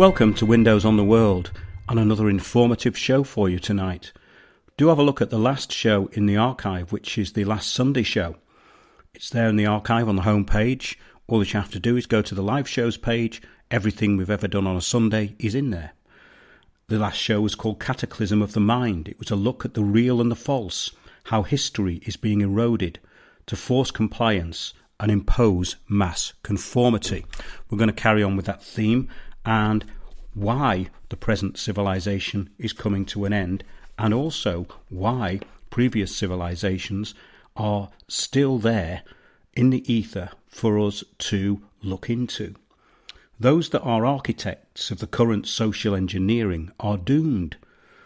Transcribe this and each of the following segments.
Welcome to Windows on the World and another informative show for you tonight. Do have a look at the last show in the archive, which is the last Sunday show. It's there in the archive on the home page. All that you have to do is go to the live shows page. Everything we've ever done on a Sunday is in there. The last show was called Cataclysm of the Mind. It was a look at the real and the false, how history is being eroded to force compliance and impose mass conformity. We're going to carry on with that theme and why the present civilization is coming to an end, and also why previous civilizations are still there in the ether for us to look into. Those that are architects of the current social engineering are doomed.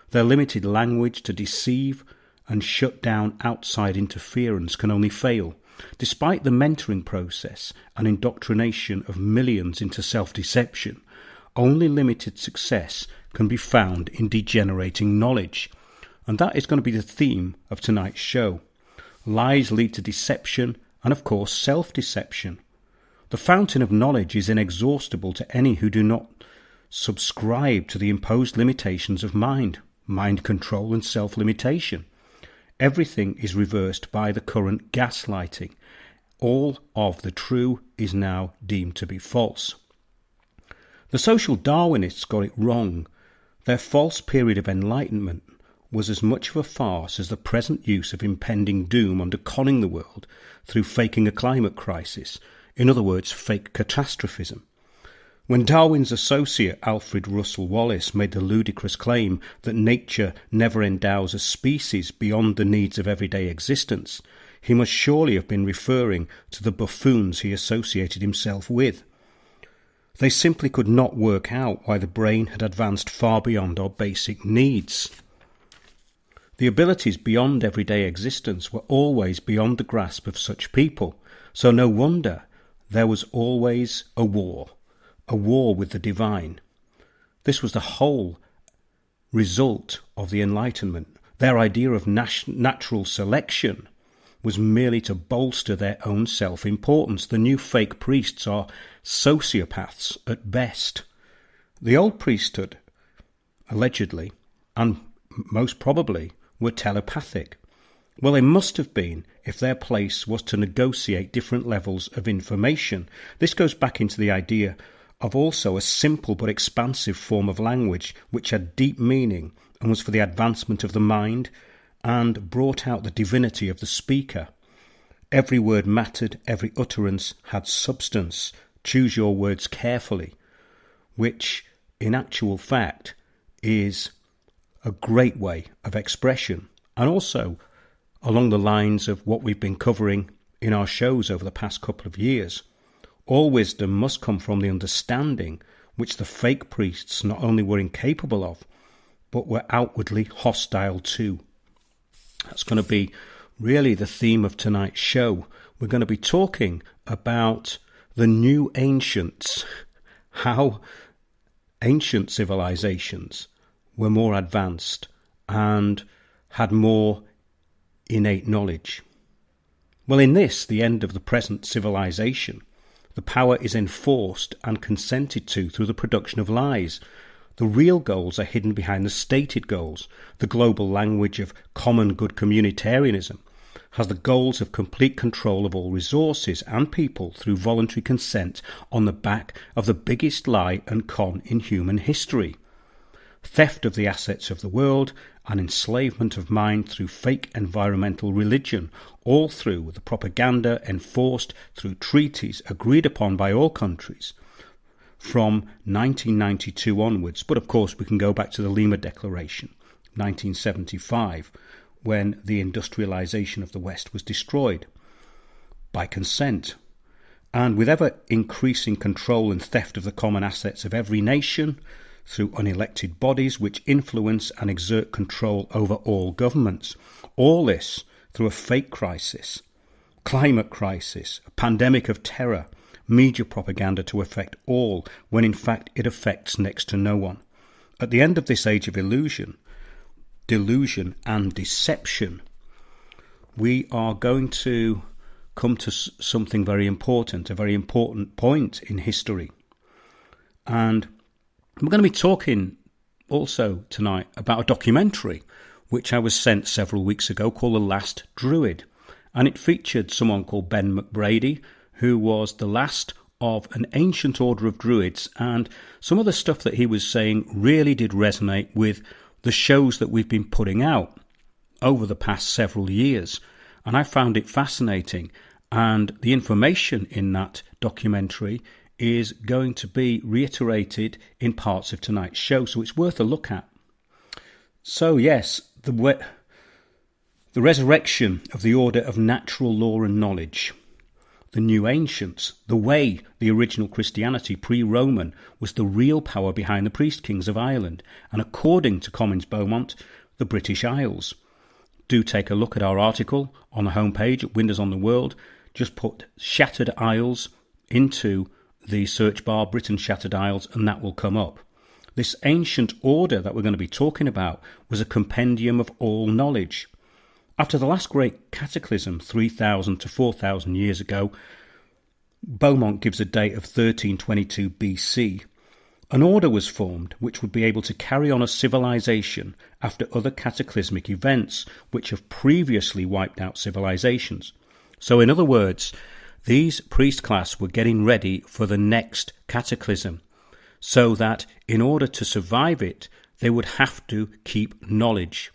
Their limited language to deceive and shut down outside interference can only fail. Despite the mentoring process and indoctrination of millions into self-deception, only limited success can be found in degenerating knowledge. And that is going to be the theme of tonight's show. Lies lead to deception and, of course, self-deception. The fountain of knowledge is inexhaustible to any who do not subscribe to the imposed limitations of mind control and self-limitation. Everything is reversed by the current gaslighting. All of the true is now deemed to be false. The social Darwinists got it wrong. Their false period of enlightenment was as much of a farce as the present use of impending doom under conning the world through faking a climate crisis. In other words, fake catastrophism. When Darwin's associate Alfred Russel Wallace made the ludicrous claim that nature never endows a species beyond the needs of everyday existence, he must surely have been referring to the buffoons he associated himself with. They simply could not work out why the brain had advanced far beyond our basic needs. The abilities beyond everyday existence were always beyond the grasp of such people, so no wonder there was always a war with the divine. This was the whole result of the Enlightenment. Their idea of natural selection was merely to bolster their own self-importance. The new fake priests are sociopaths at best. The old priesthood, allegedly, and most probably, were telepathic. Well, they must have been if their place was to negotiate different levels of information. This goes back into the idea of also a simple but expansive form of language which had deep meaning and was for the advancement of the mind and brought out the divinity of the speaker. Every word mattered, every utterance had substance. Choose your words carefully, which in actual fact is a great way of expression, and also along the lines of what we've been covering in our shows over the past couple of years. All wisdom must come from the understanding which the fake priests not only were incapable of, but were outwardly hostile to. That's going to be really the theme of tonight's show. We're going to be talking about the new ancients, how ancient civilizations were more advanced and had more innate knowledge. Well, in this, the end of the present civilization, the power is enforced and consented to through the production of lies. The real goals are hidden behind the stated goals. The global language of common good communitarianism has the goals of complete control of all resources and people through voluntary consent on the back of the biggest lie and con in human history. Theft of the assets of the world and enslavement of mind through fake environmental religion, all through the propaganda enforced through treaties agreed upon by all countries from 1992 onwards. But of course we can go back to the Lima Declaration, 1975, when the industrialization of the West was destroyed by consent. And with ever increasing control and theft of the common assets of every nation through unelected bodies which influence and exert control over all governments. All this through a fake crisis, climate crisis, a pandemic of terror, media propaganda to affect all, when in fact it affects next to no one. At the end of this age of illusion, delusion and deception, we are going to come to something very important, a very important point in history. And We're going to be talking also tonight about a documentary which I was sent several weeks ago called The Last Druid. And it featured someone called Ben McBrady, who was the last of an ancient order of Druids. And some of the stuff that he was saying really did resonate with the shows that we've been putting out over the past several years. And I found it fascinating. And the information in that documentary is going to be reiterated in parts of tonight's show, so it's worth a look at. So yes, the resurrection of the order of natural law and knowledge, the new ancients, the way the original Christianity pre-Roman was the real power behind the priest kings of Ireland, and according to Comyns Beaumont, the British Isles. Do take a look at our article on the homepage at Windows on the World. Just put Shattered Isles into the search bar, Britain Shattered Isles, and that will come up. This ancient order that we're going to be talking about was a compendium of all knowledge. After the last great cataclysm, 3,000 to 4,000 years ago, Beaumont gives a date of 1322 BC. An order was formed which would be able to carry on a civilization after other cataclysmic events which have previously wiped out civilizations. So in other words, these priest class were getting ready for the next cataclysm, so that in order to survive it, they would have to keep knowledge.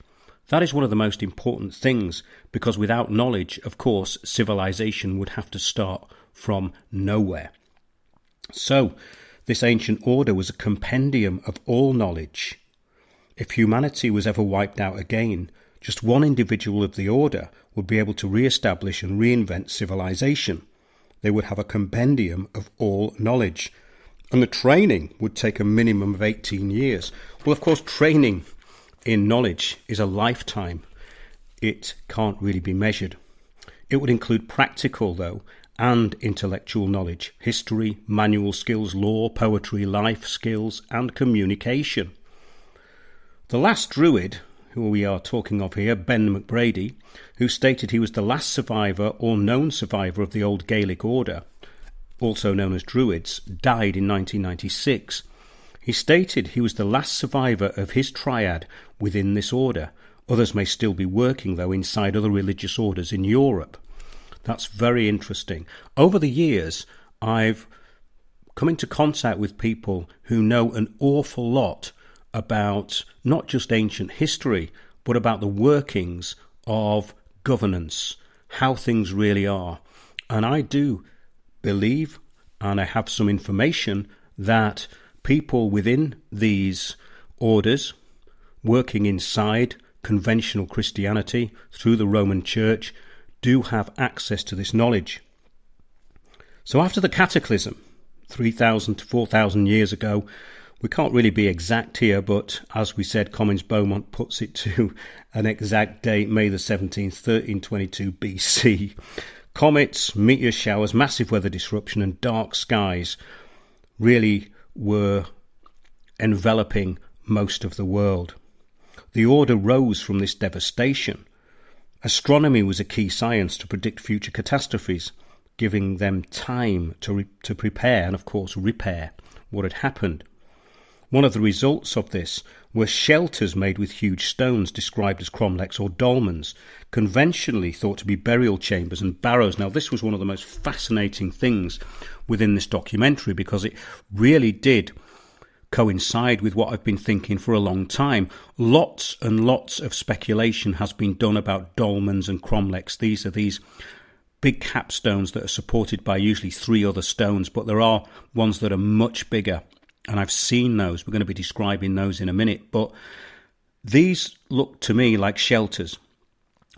That is one of the most important things, because without knowledge, of course, civilization would have to start from nowhere. So, this ancient order was a compendium of all knowledge. If humanity was ever wiped out again, just one individual of the order would be able to re-establish and reinvent civilization. They would have a compendium of all knowledge. And the training would take a minimum of 18 years. Well, of course, training in knowledge is a lifetime. It can't really be measured. It would include practical, though, and intellectual knowledge, history, manual skills, law, poetry, life skills, and communication. The last Druid, who we are talking of here, Ben McBrady, who stated he was the last survivor or known survivor of the old Gaelic order, also known as Druids, died in 1996. He stated he was the last survivor of his triad within this order. Others may still be working, though, inside other religious orders in Europe. That's very interesting. Over the years, I've come into contact with people who know an awful lot about not just ancient history, but about the workings of governance, how things really are. And I do believe, and I have some information, that people within these orders, working inside conventional Christianity through the Roman Church, do have access to this knowledge. So after the cataclysm, 3,000 to 4,000 years ago, we can't really be exact here, but as we said, Comyns Beaumont puts it to an exact date, May the 17th, 1322 BC. Comets, meteor showers, massive weather disruption and dark skies really were enveloping most of the world. The order rose from this devastation. Astronomy was a key science to predict future catastrophes, giving them time to prepare and, of course, repair what had happened. One of the results of this were shelters made with huge stones described as cromlechs or dolmens, conventionally thought to be burial chambers and barrows. Now, this was one of the most fascinating things within this documentary, because it really did coincide with what I've been thinking for a long time. Lots and lots of speculation has been done about dolmens and cromlechs. These are these big capstones that are supported by usually 3 other stones, but there are ones that are much bigger, and I've seen those. We're going to be describing those in a minute, but these look to me like shelters.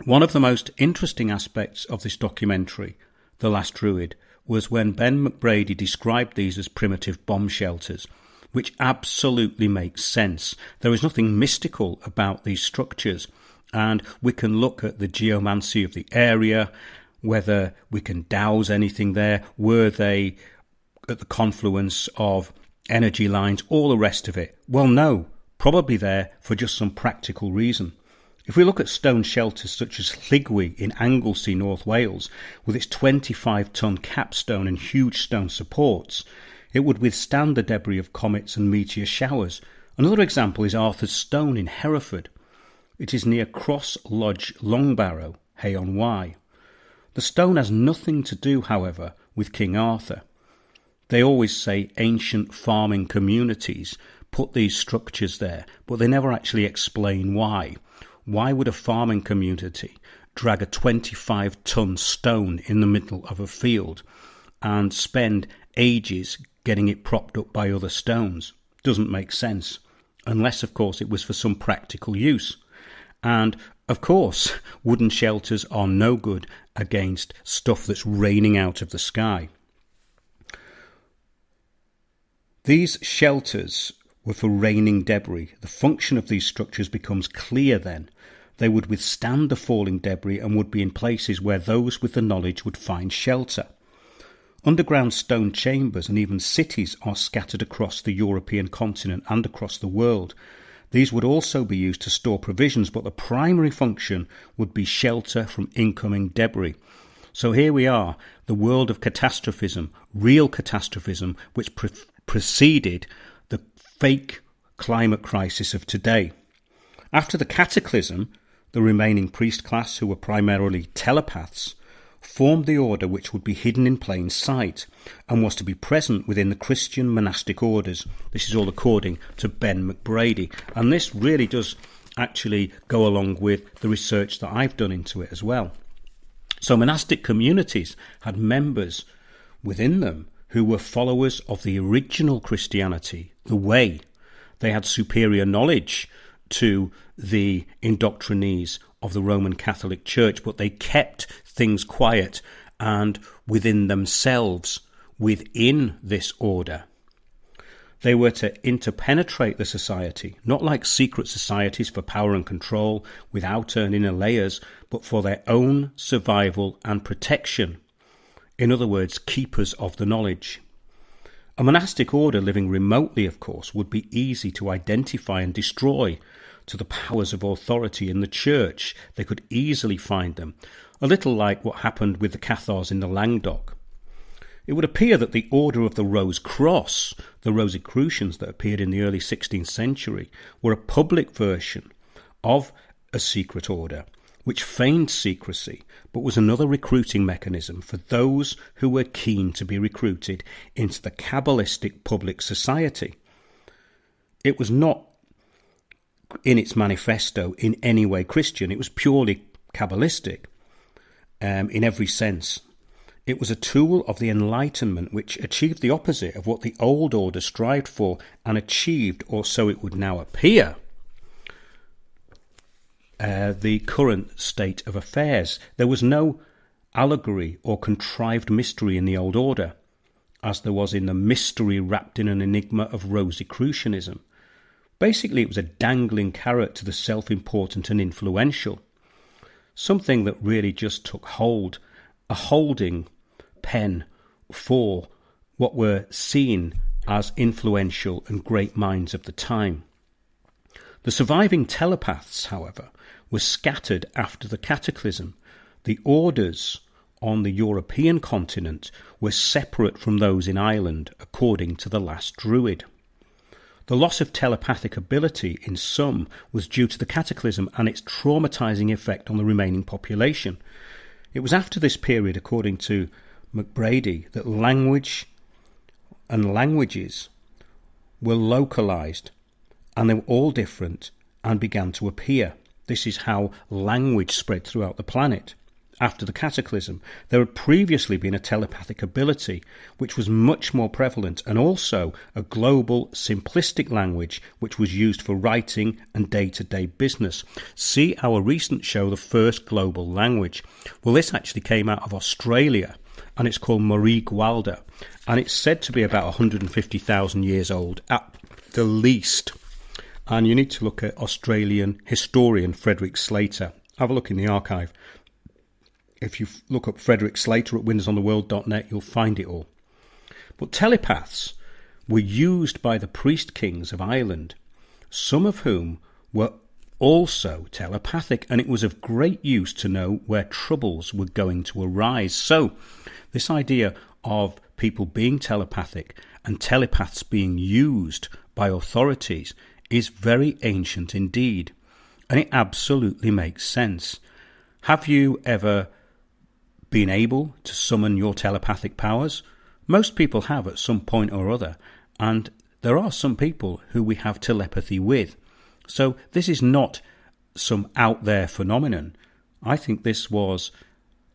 One of the most interesting aspects of this documentary, The Last Druid, was when Ben McBrady described these as primitive bomb shelters, which absolutely makes sense. There is nothing mystical about these structures, and we can look at the geomancy of the area, whether we can dowse anything there, were they at the confluence of energy lines, all the rest of it. Well, no, probably there for just some practical reason. If we look at stone shelters such as Lligwy in Anglesey, North Wales, with its 25-ton capstone and huge stone supports, It would withstand the debris of comets and meteor showers. Another example is Arthur's Stone in Hereford. It is near Cross Lodge, Longbarrow, Hay-on-Wye. The stone has nothing to do, however, with King Arthur. They always say ancient farming communities put these structures there, but they never actually explain why. Why would a farming community drag a 25-ton stone in the middle of a field and spend ages getting it propped up by other stones? Doesn't make sense, unless, of course, it was for some practical use. And, of course, wooden shelters are no good against stuff that's raining out of the sky. These shelters were for raining debris. The function of these structures becomes clear then. They would withstand the falling debris and would be in places where those with the knowledge would find shelter. Underground stone chambers and even cities are scattered across the European continent and across the world. These would also be used to store provisions, but the primary function would be shelter from incoming debris. So here we are, the world of catastrophism, real catastrophism, which preceded the fake climate crisis of today. After the cataclysm, the remaining priest class, who were primarily telepaths, formed the order which would be hidden in plain sight and was to be present within the Christian monastic orders. This is all according to Ben McBrady, and this really does actually go along with the research that I've done into it as well. So monastic communities had members within them who were followers of the original Christianity, the way. They had superior knowledge to the indoctrinees of the Roman Catholic Church, but they kept things quiet and within themselves, within this order. They were to interpenetrate the society, not like secret societies for power and control without inner layers, but for their own survival and protection. In other words, keepers of the knowledge. A monastic order living remotely, of course, would be easy to identify and destroy. To the powers of authority in the church, they could easily find them, a little like what happened with the Cathars in the Languedoc. It would appear that the Order of the Rose Cross, the Rosicrucians that appeared in the early 16th century, were a public version of a secret order, which feigned secrecy, but was another recruiting mechanism for those who were keen to be recruited into the Kabbalistic public society. It was not in its manifesto in any way Christian. It was purely Kabbalistic in every sense. It was a tool of the Enlightenment which achieved the opposite of what the old order strived for and achieved, or so it would now appear, the current state of affairs. There was no allegory or contrived mystery in the old order, as there was in the mystery wrapped in an enigma of Rosicrucianism. Basically, it was a dangling carrot to the self-important and influential, something that really just took hold, a holding pen for what were seen as influential and great minds of the time. The surviving telepaths, however, were scattered after the cataclysm. The orders on the European continent were separate from those in Ireland, according to the last Druid. The loss of telepathic ability in some was due to the cataclysm and its traumatizing effect on the remaining population. It was after this period, according to McBrady, that language and languages were localized, and they were all different and began to appear. This is how language spread throughout the planet. After the cataclysm, there had previously been a telepathic ability which was much more prevalent, and also a global simplistic language which was used for writing and day-to-day business. See our recent show, The First Global Language. Well, this actually came out of Australia, and it's called Marie Gualda, and it's said to be about 150,000 years old at the least. And you need to look at Australian historian Frederick Slater. Have a look in the archive. If you look up Frederick Slater at wondersontheworld.net, you'll find it all. But telepaths were used by the priest kings of Ireland, some of whom were also telepathic, and it was of great use to know where troubles were going to arise. So this idea of people being telepathic and telepaths being used by authorities is very ancient indeed, and it absolutely makes sense. Have you ever been able to summon your telepathic powers? Most people have at some point or other, and there are some people who we have telepathy with. So this is not some out there phenomenon. I think this was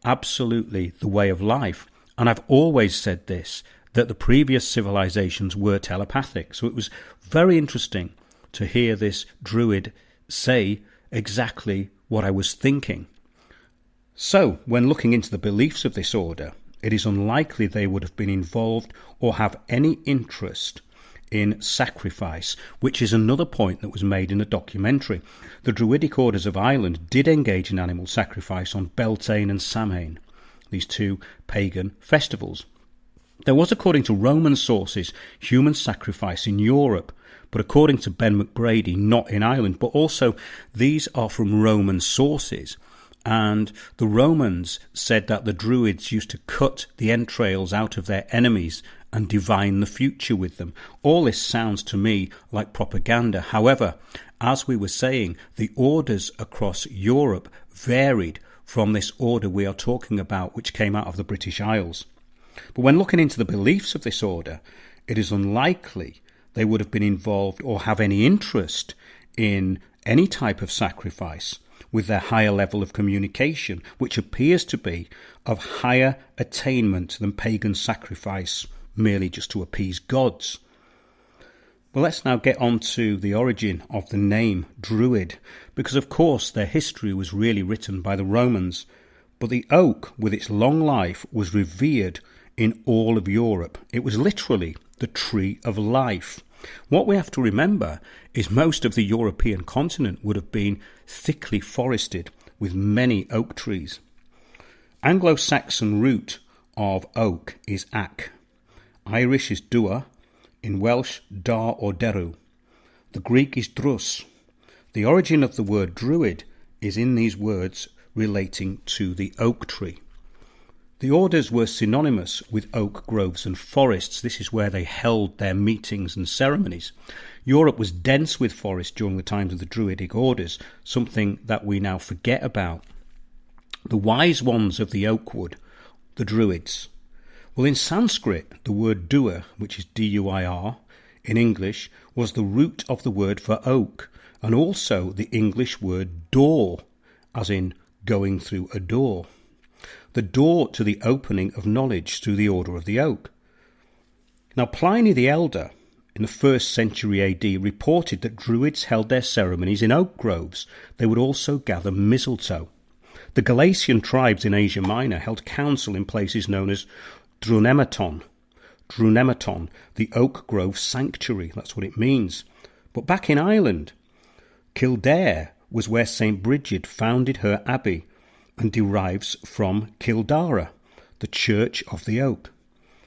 absolutely the way of life. And I've always said this, that the previous civilizations were telepathic. So it was very interesting to hear this druid say exactly what I was thinking. So, when looking into the beliefs of this order, it is unlikely they would have been involved or have any interest in sacrifice, which is another point that was made in a documentary. The Druidic orders of Ireland did engage in animal sacrifice on Beltane and Samhain, these two pagan festivals. There was, according to Roman sources, human sacrifice in Europe, but according to Ben McBrady, not in Ireland. But also, these are from Roman sources. And the Romans said that the Druids used to cut the entrails out of their enemies and divine the future with them. All this sounds to me like propaganda. However, as we were saying, the orders across Europe varied from this order we are talking about, which came out of the British Isles. But when looking into the beliefs of this order, it is unlikely they would have been involved or have any interest in any type of sacrifice, with their higher level of communication, which appears to be of higher attainment than pagan sacrifice, merely just to appease gods. Well, let's now get on to the origin of the name Druid, because of course their history was really written by the Romans, but the oak, with its long life, was revered in all of Europe. It was literally the tree of life. What we have to remember is most of the European continent would have been thickly forested with many oak trees. Anglo-Saxon root of oak is ac. Irish is dua. In Welsh, dar or deru. The Greek is drus. The origin of the word druid is in these words relating to the oak tree. The orders were synonymous with oak groves and forests. This is where they held their meetings and ceremonies. Europe was dense with forest during the times of the Druidic orders, something that we now forget about. The wise ones of the oak wood, the Druids. Well, in Sanskrit, the word dua, which is D-U-I-R, in English, was the root of the word for oak, and also the English word door, as in going through a door. The door to the opening of knowledge through the order of the oak. Now, Pliny the Elder, in the 1st century AD, reported that Druids held their ceremonies in oak groves. They would also gather mistletoe. The Galatian tribes in Asia Minor held council in places known as Drunematon. Drunematon, the oak grove sanctuary, that's what it means. But back in Ireland, Kildare was where St. Bridget founded her abbey, and derives from Kildara, the Church of the Oak.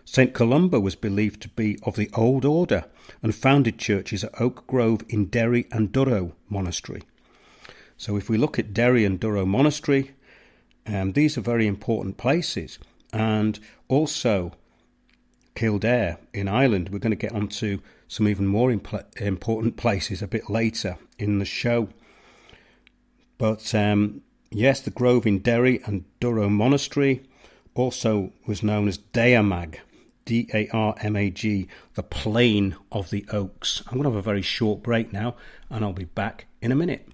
St. Columba was believed to be of the old order and founded churches at Oak Grove in Derry and Durrow Monastery. So if we look at Derry and Durrow Monastery, these are very important places. And also Kildare in Ireland. We're going to get onto some even more important places a bit later in the show. But yes, the grove in Derry and Durrow Monastery also was known as Dearmag, D-A-R-M-A-G, the plain of the oaks. I'm going to have a very short break now, and I'll be back in a minute.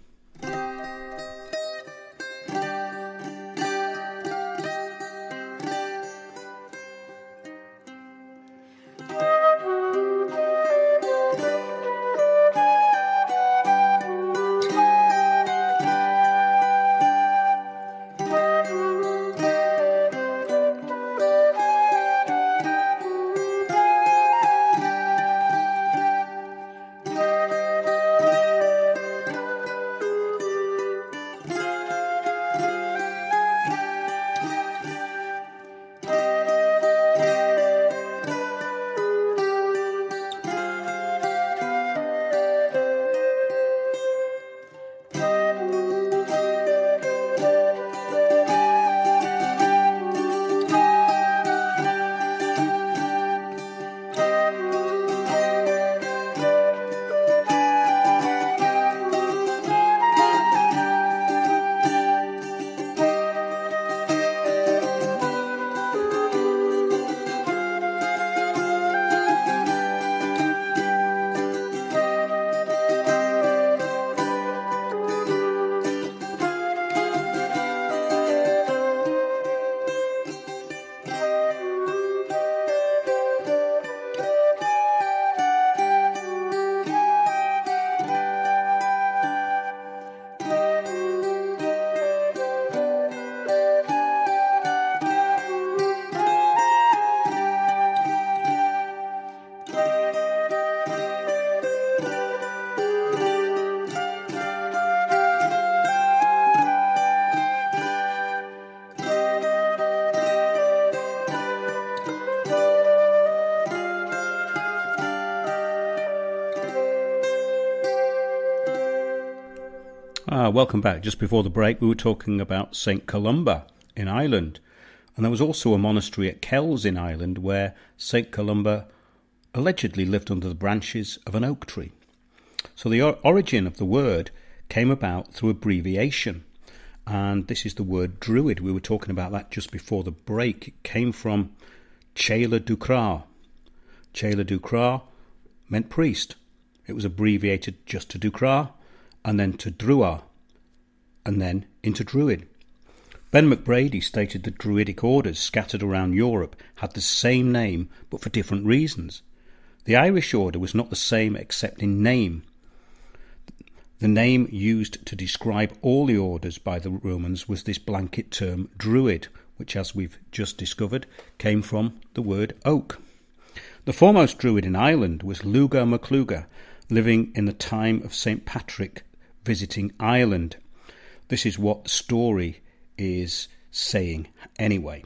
Welcome back. Just before the break, we were talking about St. Columba in Ireland. And there was also a monastery at Kells in Ireland where St. Columba allegedly lived under the branches of an oak tree. So the origin of the word came about through abbreviation. And this is the word Druid. We were talking about that just before the break. It came from Chéile Ducra. Chéile Ducra meant priest. It was abbreviated just to Ducra, and then to Drua, and then into Druid. Ben McBrady stated that Druidic orders scattered around Europe had the same name but for different reasons. The Irish order was not the same except in name. The name used to describe all the orders by the Romans was this blanket term Druid, which, as we've just discovered, came from the word oak. The foremost Druid in Ireland was Luga Macluga, living in the time of St. Patrick visiting Ireland. This is what the story is saying anyway.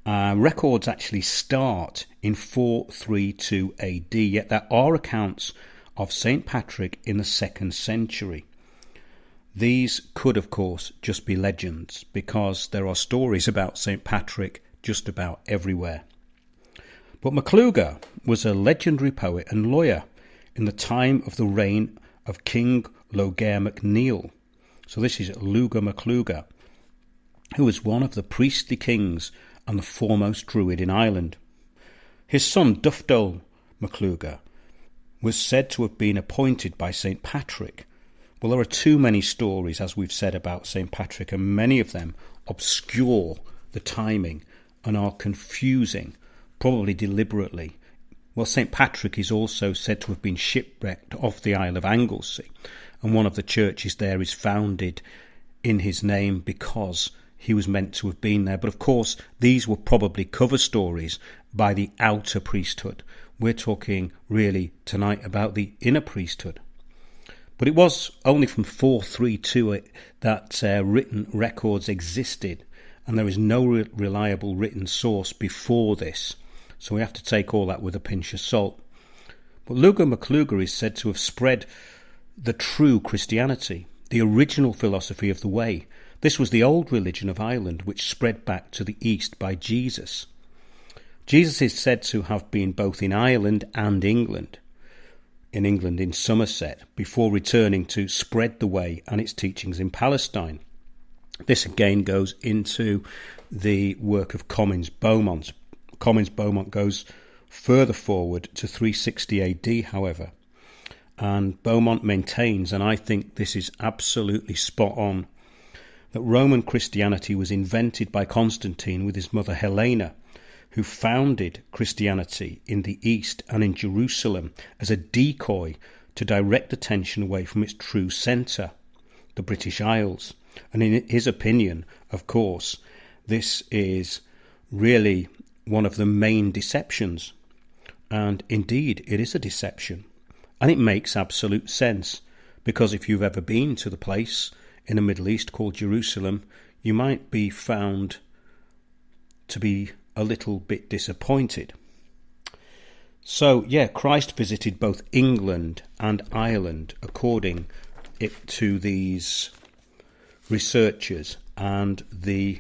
Records actually start in 432 AD, yet there are accounts of St. Patrick in the 2nd century. These could, of course, just be legends, because there are stories about St. Patrick just about everywhere. But Macluga was a legendary poet and lawyer in the time of the reign of King Logair MacNeil. So this is Luga Macluga, who was one of the priestly kings and the foremost Druid in Ireland. His son Dufdol Macluga was said to have been appointed by St. Patrick. Well, there are too many stories, as we've said, about St. Patrick, and many of them obscure the timing and are confusing, probably deliberately. Well, St. Patrick is also said to have been shipwrecked off the Isle of Anglesey, and one of the churches there is founded in his name because he was meant to have been there. But of course, these were probably cover stories by the outer priesthood. We're talking really tonight about the inner priesthood. But it was only from 432 that written records existed, and there is no reliable written source before this. So we have to take all that with a pinch of salt. But Luga Macluga is said to have spread the true Christianity, the original philosophy of the way. This was the old religion of Ireland, which spread back to the east by Jesus. Jesus is said to have been both in Ireland and England. In England, in Somerset, before returning to spread the way and its teachings in Palestine. This again goes into the work of Comyns Beaumont. Comyns Beaumont goes further forward to 360 AD, however. And Beaumont maintains, and I think this is absolutely spot on, that Roman Christianity was invented by Constantine with his mother Helena, who founded Christianity in the East and in Jerusalem as a decoy to direct attention away from its true centre, the British Isles. And in his opinion, of course, this is really one of the main deceptions. And indeed, it is a deception. And it makes absolute sense, because if you've ever been to the place in the Middle East called Jerusalem, you might be found to be a little bit disappointed. So, Christ visited both England and Ireland, according to these researchers and the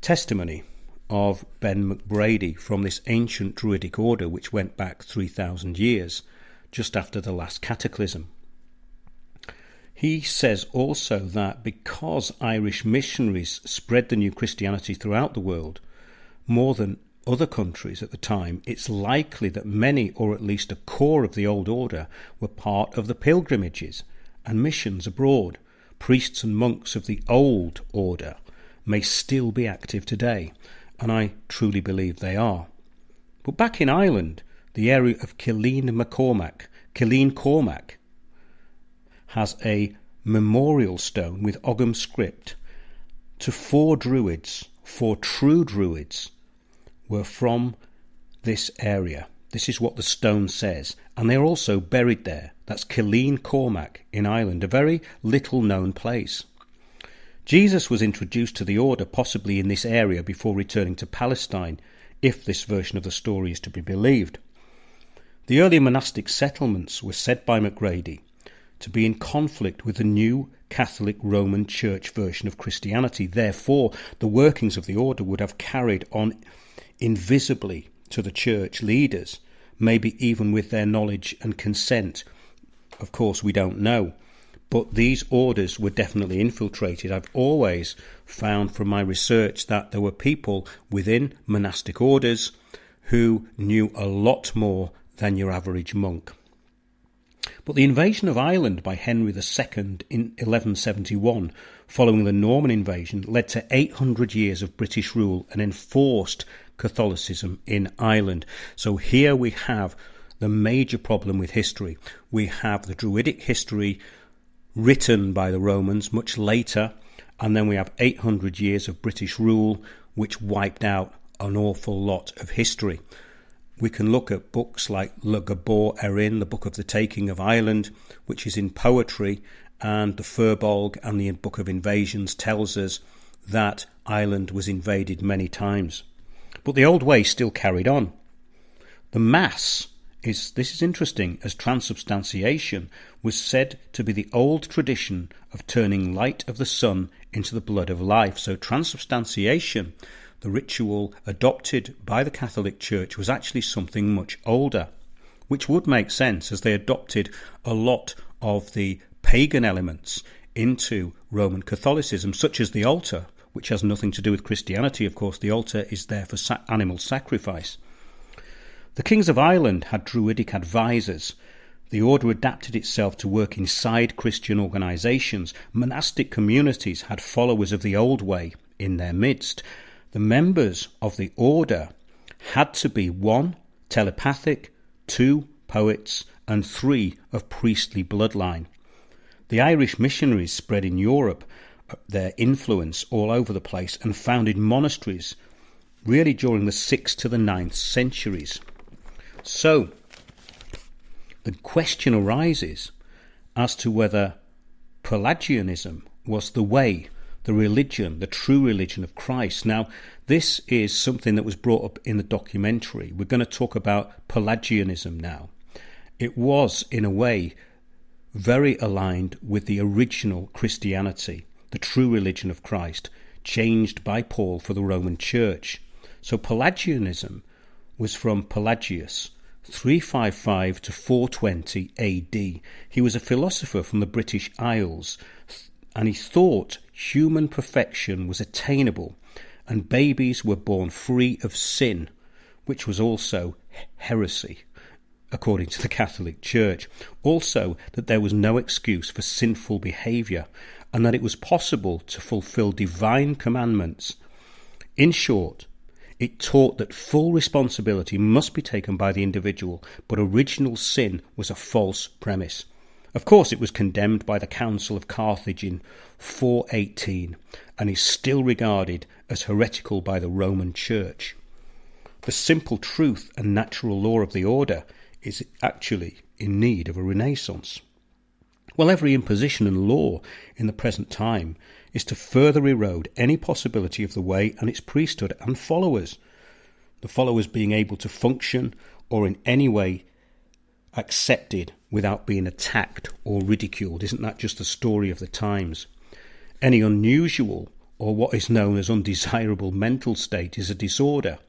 testimony of Ben McBrady from this ancient Druidic order which went back 3,000 years, just after the last cataclysm. He says also that because Irish missionaries spread the new Christianity throughout the world, more than other countries at the time, it's likely that many, or at least a core of the old order, were part of the pilgrimages and missions abroad. Priests and monks of the old order may still be active today, and I truly believe they are. But back in Ireland, the area of Killeen Cormac has a memorial stone with Ogham script to 4 Druids, 4 true Druids, were from this area. This is what the stone says, and they're also buried there. That's Killeen Cormac in Ireland, a very little known place. Jesus was introduced to the order possibly in this area before returning to Palestine, if this version of the story is to be believed. The early monastic settlements were said by McGrady to be in conflict with the new Catholic Roman Church version of Christianity. Therefore, the workings of the order would have carried on invisibly to the church leaders, maybe even with their knowledge and consent. Of course, we don't know. But these orders were definitely infiltrated. I've always found from my research that there were people within monastic orders who knew a lot more than your average monk. But the invasion of Ireland by Henry II in 1171, following the Norman invasion, led to 800 years of British rule and enforced Catholicism in Ireland. So here we have the major problem with history. We have the Druidic history written by the Romans much later, and then we have 800 years of British rule, which wiped out an awful lot of history. We can look at books like Le Gabor Erin, the Book of the Taking of Ireland, which is in poetry, and the Firbolg and the Book of Invasions tells us that Ireland was invaded many times. But the old way still carried on. The Mass this is interesting, as transubstantiation was said to be the old tradition of turning light of the sun into the blood of life. So transubstantiation, the ritual adopted by the Catholic Church, was actually something much older, which would make sense as they adopted a lot of the pagan elements into Roman Catholicism, such as the altar, which has nothing to do with Christianity. Of course, the altar is there for animal sacrifice. The kings of Ireland had Druidic advisors. The order adapted itself to work inside Christian organisations. Monastic communities had followers of the old way in their midst. The members of the order had to be 1, telepathic, 2, poets, and 3, of priestly bloodline. The Irish missionaries spread in Europe their influence all over the place and founded monasteries really during the 6th to the 9th centuries. So, the question arises as to whether Pelagianism was the way, the religion, the true religion of Christ. Now, this is something that was brought up in the documentary. We're going to talk about Pelagianism now. It was, in a way, very aligned with the original Christianity, the true religion of Christ, changed by Paul for the Roman Church. So Pelagianism was from Pelagius, 355 to 420 AD. He was a philosopher from the British Isles, and he thought human perfection was attainable and babies were born free of sin, which was also heresy, according to the Catholic Church. Also, that there was no excuse for sinful behaviour and that it was possible to fulfil divine commandments. In short, it taught that full responsibility must be taken by the individual, but original sin was a false premise. Of course, it was condemned by the Council of Carthage in 418 and is still regarded as heretical by the Roman Church. The simple truth and natural law of the order is actually in need of a renaissance. Well, every imposition and law in the present time is to further erode any possibility of the way and its priesthood and followers, the followers being able to function or in any way accepted without being attacked or ridiculed. Isn't that just the story of the times? Any unusual or what is known as undesirable mental state is a disorder,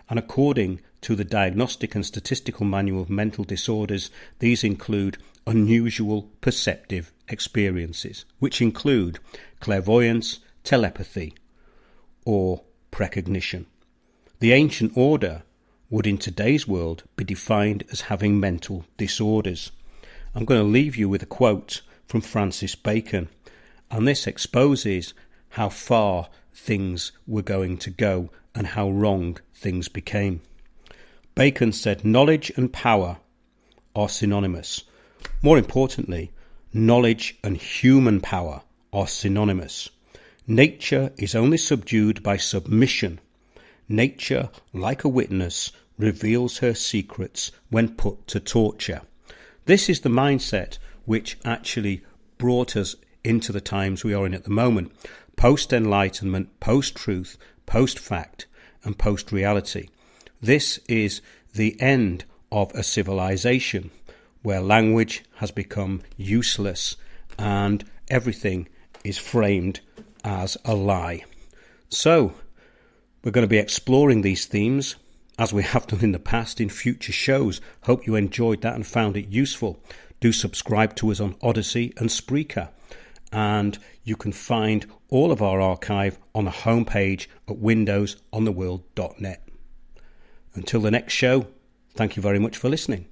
and according to the Diagnostic and Statistical Manual of Mental Disorders, these include unusual perceptive experiences, which include clairvoyance, telepathy, or precognition. The ancient order would in today's world be defined as having mental disorders. I'm going to leave you with a quote from Francis Bacon, and this exposes how far things were going to go and how wrong things became. Bacon said, "Knowledge and power are synonymous. More importantly, knowledge and human power are synonymous. Nature is only subdued by submission. Nature, like a witness, reveals her secrets when put to torture." This is the mindset which actually brought us into the times we are in at the moment. Post-enlightenment, post-truth, post-fact, and post-reality. This is the end of a civilization where language has become useless and everything is framed as a lie. So, we're going to be exploring these themes as we have done in the past in future shows. Hope you enjoyed that and found it useful. Do subscribe to us on Odyssey and Spreaker. And you can find all of our archive on the homepage at windowsontheworld.net. Until the next show, thank you very much for listening.